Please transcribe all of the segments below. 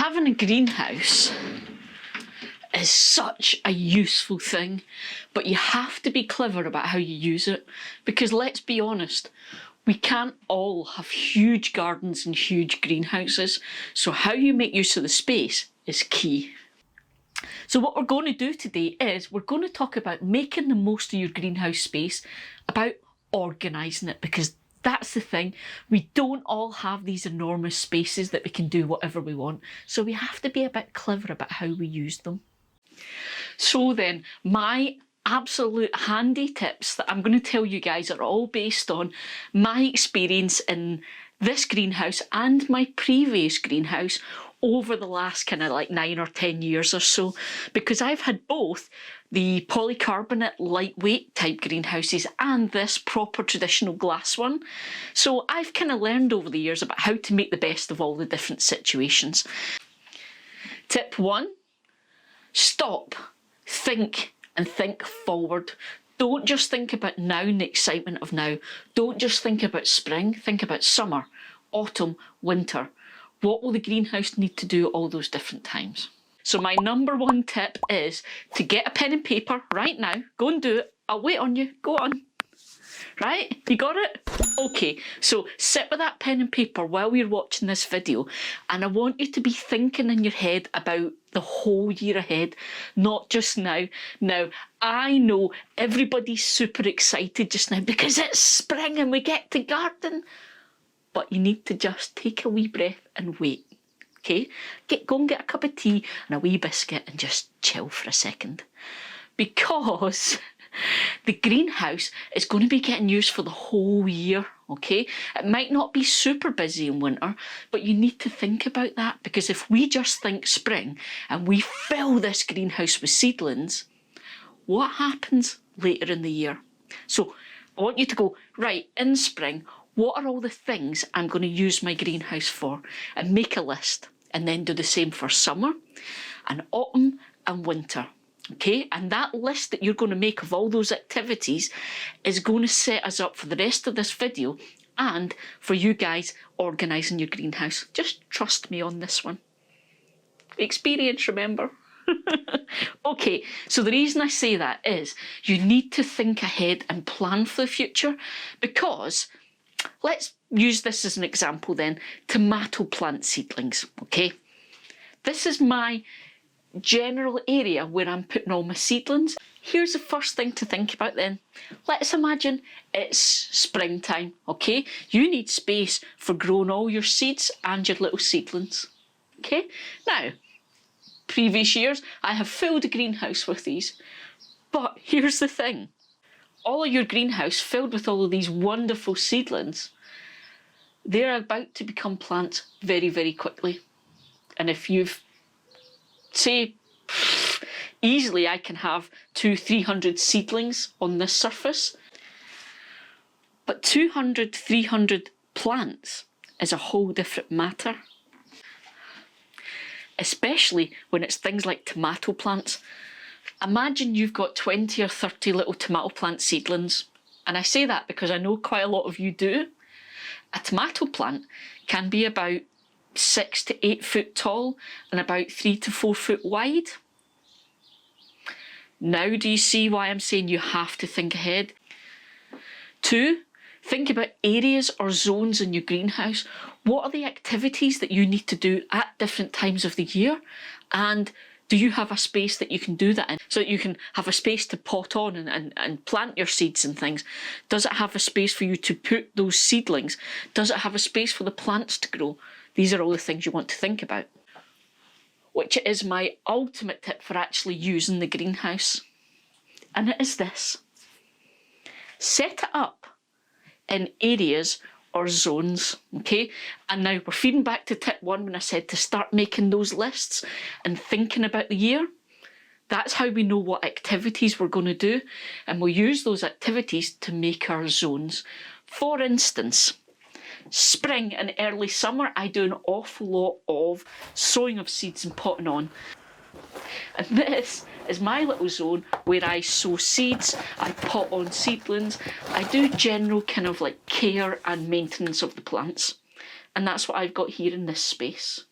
Having a greenhouse is such a useful thing, but you have to be clever about how you use it, because let's be honest, we can't all have huge gardens and huge greenhouses, so how you make use of the space is key. So what we're going to do today is we're going to talk about making the most of your greenhouse space, about organising it, because that's the thing. We don't all have these enormous spaces that we can do whatever we want, so we have to be a bit clever about how we use them. So then, my absolute handy tips that I'm going to tell you guys are all based on my experience in this greenhouse and my previous greenhouse over the last kind of like 9 or 10 years or so, because I've had both the polycarbonate lightweight type greenhouses and this proper traditional glass one. So I've kind of learned over the years about how to make the best of all the different situations. Tip 1, stop, think and think forward. Don't just think about now and the excitement of now. Don't just think about spring, think about summer, autumn, winter. What will the greenhouse need to do at all those different times? So my number 1 tip is to get a pen and paper right now. Go and do it. I'll wait on you. Go on. Right? You got it? Okay, so sit with that pen and paper while you're watching this video, and I want you to be thinking in your head about the whole year ahead, not just now. Now, I know everybody's super excited just now because it's spring and we get to garden, but you need to just take a wee breath and wait. Okay? Go and get a cup of tea and a wee biscuit and just chill for a second. Because the greenhouse is going to be getting used for the whole year, okay? It might not be super busy in winter, but you need to think about that, because if we just think spring and we fill this greenhouse with seedlings, what happens later in the year? So I want you to go, right, in spring, what are all the things I'm going to use my greenhouse for? And make a list, and then do the same for summer and autumn and winter. Okay, and that list that you're going to make of all those activities is going to set us up for the rest of this video and for you guys organising your greenhouse. Just trust me on this one. Experience, remember? Okay, so the reason I say that is you need to think ahead and plan for the future, because let's use this as an example then. Tomato plant seedlings, okay? This is my general area where I'm putting all my seedlings. Here's the first thing to think about then. Let's imagine it's springtime, okay? You need space for growing all your seeds and your little seedlings, okay? Now, previous years, I have filled the greenhouse with these, but here's the thing. All of your greenhouse filled with all of these wonderful seedlings, they're about to become plants very, very quickly. And if you've say, easily I can have 200-300 seedlings on this surface, but 200-300 plants is a whole different matter. Especially when it's things like tomato plants. Imagine you've got 20 or 30 little tomato plant seedlings, and I say that because I know quite a lot of you do. A tomato plant can be about 6 to 8 foot tall and about 3 to 4 foot wide. Now do you see why I'm saying you have to think ahead? 2, think about areas or zones in your greenhouse. What are the activities that you need to do at different times of the year? And do you have a space that you can do that in? So that you can have a space to pot on and plant your seeds and things. Does it have a space for you to put those seedlings? Does it have a space for the plants to grow? These are all the things you want to think about. Which is my ultimate tip for actually using the greenhouse. And it is this. Set it up in areas or zones, okay? And now we're feeding back to tip 1 when I said to start making those lists and thinking about the year. That's how we know what activities we're going to do, and we'll use those activities to make our zones. For instance, spring and early summer, I do an awful lot of sowing of seeds and potting on. And this is my little zone where I sow seeds, I pot on seedlings, I do general kind of like care and maintenance of the plants. And that's what I've got here in this space.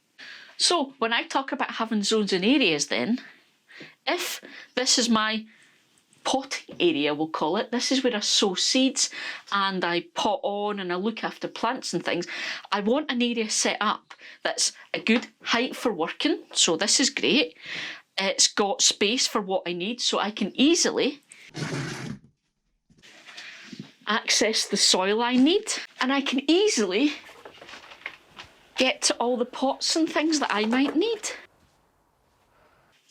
So when I talk about having zones and areas then, if this is my potting area, we'll call it, this is where I sow seeds and I pot on and I look after plants and things, I want an area set up that's a good height for working, so this is great. It's got space for what I need, so I can easily access the soil I need, and I can easily get to all the pots and things that I might need.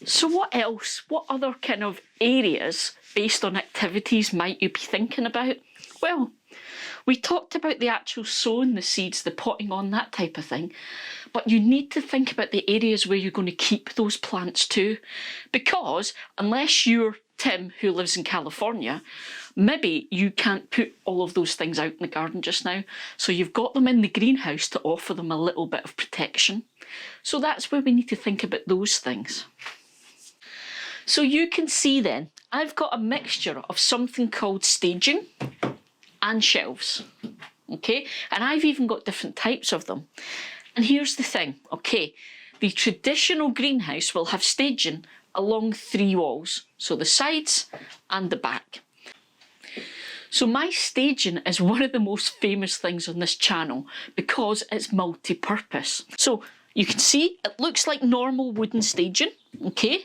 So what else? What other kind of areas based on activities might you be thinking about? Well, we talked about the actual sowing the seeds, the potting on, that type of thing. But you need to think about the areas where you're going to keep those plants too. Because unless you're Tim, who lives in California, maybe you can't put all of those things out in the garden just now. So you've got them in the greenhouse to offer them a little bit of protection. So that's where we need to think about those things. So you can see then, I've got a mixture of something called staging and shelves, okay? And I've even got different types of them. And here's the thing, okay? The traditional greenhouse will have staging along 3 walls, so the sides and the back. So my staging is one of the most famous things on this channel because it's multi-purpose. So you can see it looks like normal wooden staging, okay?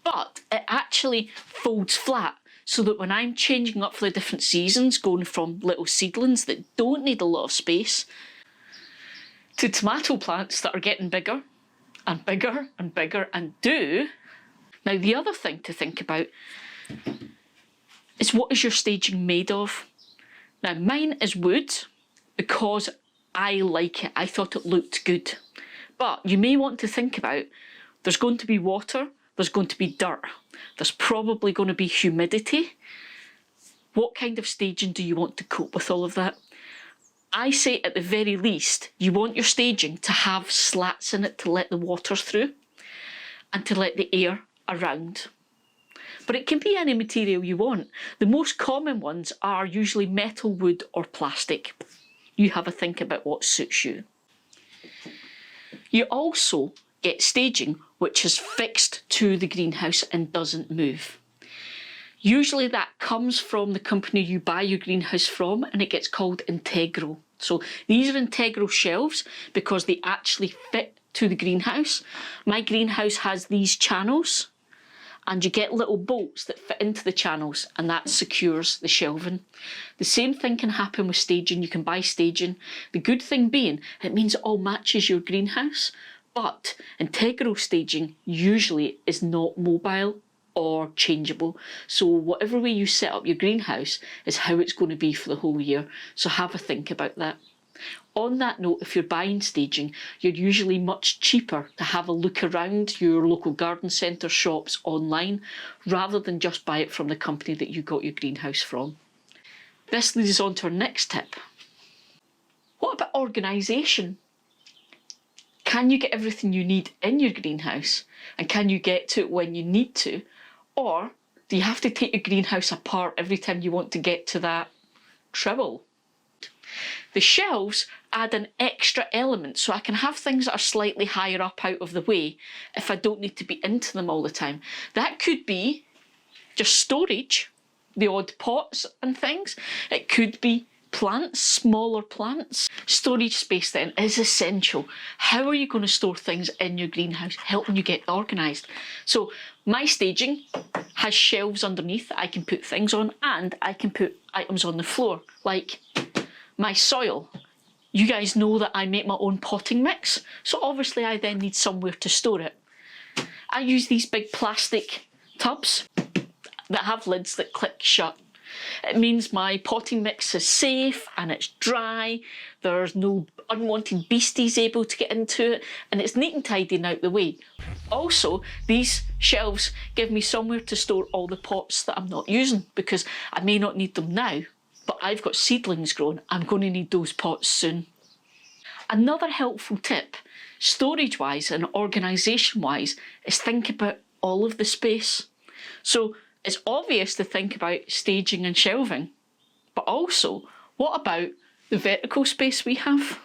But it actually folds flat so that when I'm changing up for the different seasons, going from little seedlings that don't need a lot of space to tomato plants that are getting bigger and bigger and bigger and do. Now the other thing to think about is what is your staging made of? Now mine is wood because I like it, I thought it looked good. But you may want to think about, there's going to be water, there's going to be dirt, there's probably going to be humidity. What kind of staging do you want to cope with all of that? I say at the very least, you want your staging to have slats in it to let the water through and to let the air around. But it can be any material you want. The most common ones are usually metal, wood or plastic. You have a think about what suits you. You also get staging which is fixed to the greenhouse and doesn't move. Usually that comes from the company you buy your greenhouse from and it gets called integral. So these are integral shelves because they actually fit to the greenhouse. My greenhouse has these channels and you get little bolts that fit into the channels and that secures the shelving. The same thing can happen with staging. You can buy staging. The good thing being, it means it all matches your greenhouse, but integral staging usually is not mobile or changeable. So whatever way you set up your greenhouse is how it's going to be for the whole year. So have a think about that. On that note, if you're buying staging, you're usually much cheaper to have a look around your local garden centre shops online rather than just buy it from the company that you got your greenhouse from. This leads us on to our next tip. What about organisation? Can you get everything you need in your greenhouse? And can you get to it when you need to? Or do you have to take your greenhouse apart every time you want to get to that trowel? The shelves add an extra element so I can have things that are slightly higher up out of the way if I don't need to be into them all the time. That could be just storage, the odd pots and things. It could be plants, smaller plants. Storage space then is essential. How are you going to store things in your greenhouse, helping you get organised? So my staging has shelves underneath that I can put things on and I can put items on the floor, like my soil. You guys know that I make my own potting mix, so obviously I then need somewhere to store it. I use these big plastic tubs that have lids that click shut. It means my potting mix is safe and it's dry, there's no unwanted beasties able to get into it, and it's neat and tidy and out the way. Also, these shelves give me somewhere to store all the pots that I'm not using because I may not need them now, but I've got seedlings growing, I'm going to need those pots soon. Another helpful tip, storage-wise and organisation-wise, is think about all of the space. So it's obvious to think about staging and shelving, but also, what about the vertical space we have?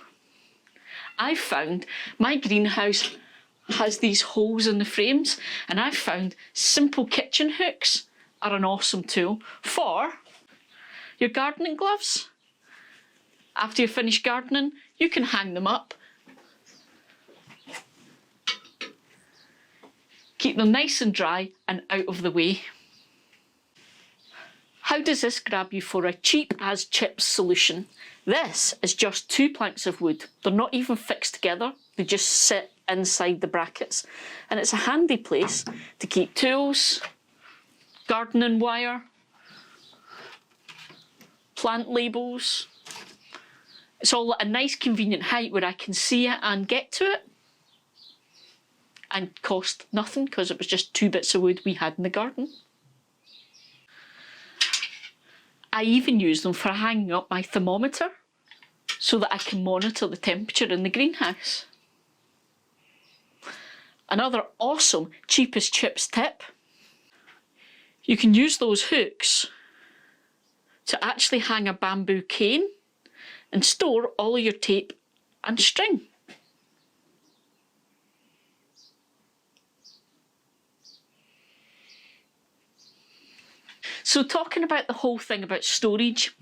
I've found my greenhouse has these holes in the frames, and I've found simple kitchen hooks are an awesome tool for your gardening gloves. After you finish gardening, you can hang them up. Keep them nice and dry and out of the way. How does this grab you for a cheap as chips solution? This is just 2 planks of wood. They're not even fixed together, they just sit inside the brackets. And it's a handy place to keep tools, gardening wire, plant labels. It's all at a nice convenient height where I can see it and get to it. And cost nothing because it was just 2 bits of wood we had in the garden. I even use them for hanging up my thermometer so that I can monitor the temperature in the greenhouse. Another awesome cheap as chips tip: you can use those hooks to actually hang a bamboo cane and store all of your tape and string. So talking about the whole thing about storage,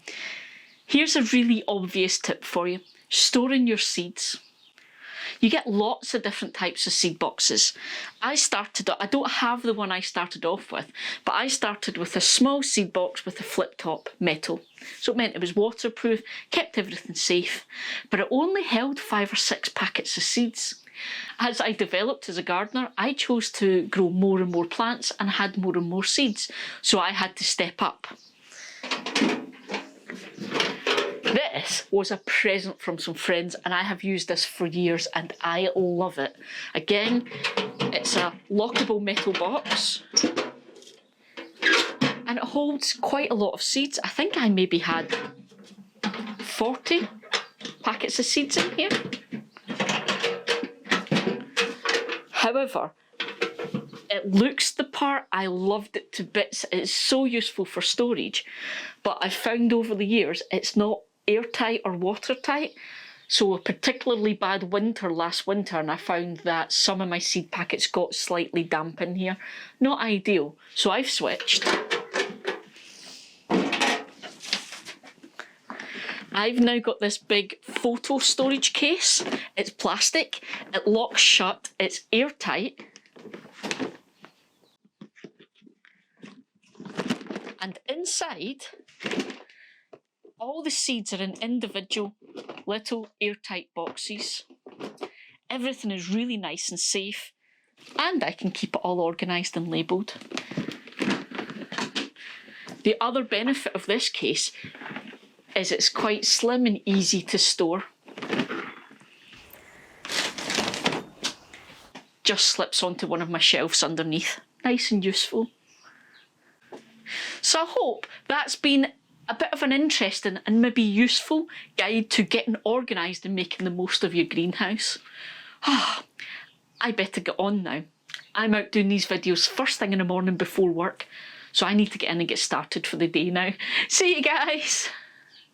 here's a really obvious tip for you: storing your seeds. You get lots of different types of seed boxes. I don't have the one I started off with, but I started with a small seed box with a flip top metal. So it meant it was waterproof, kept everything safe, but it only held 5 or 6 packets of seeds. As I developed as a gardener, I chose to grow more and more plants and had more and more seeds, so I had to step up. This was a present from some friends and I have used this for years and I love it. Again, it's a lockable metal box and it holds quite a lot of seeds. I think I maybe had 40 packets of seeds in here. However, it looks the part. I loved it to bits. It's so useful for storage, but I found over the years it's not airtight or watertight. So a particularly bad winter last winter and I found that some of my seed packets got slightly damp in here. Not ideal, so I've switched. I've now got this big photo storage case. It's plastic, it locks shut, it's airtight. And inside, all the seeds are in individual little airtight boxes. Everything is really nice and safe, and I can keep it all organised and labelled. The other benefit of this case is it's quite slim and easy to store. Just slips onto one of my shelves underneath. Nice and useful. So I hope that's been a bit of an interesting and maybe useful guide to getting organised and making the most of your greenhouse. I better get on now. I'm out doing these videos first thing in the morning before work, so I need to get in and get started for the day now. See you guys!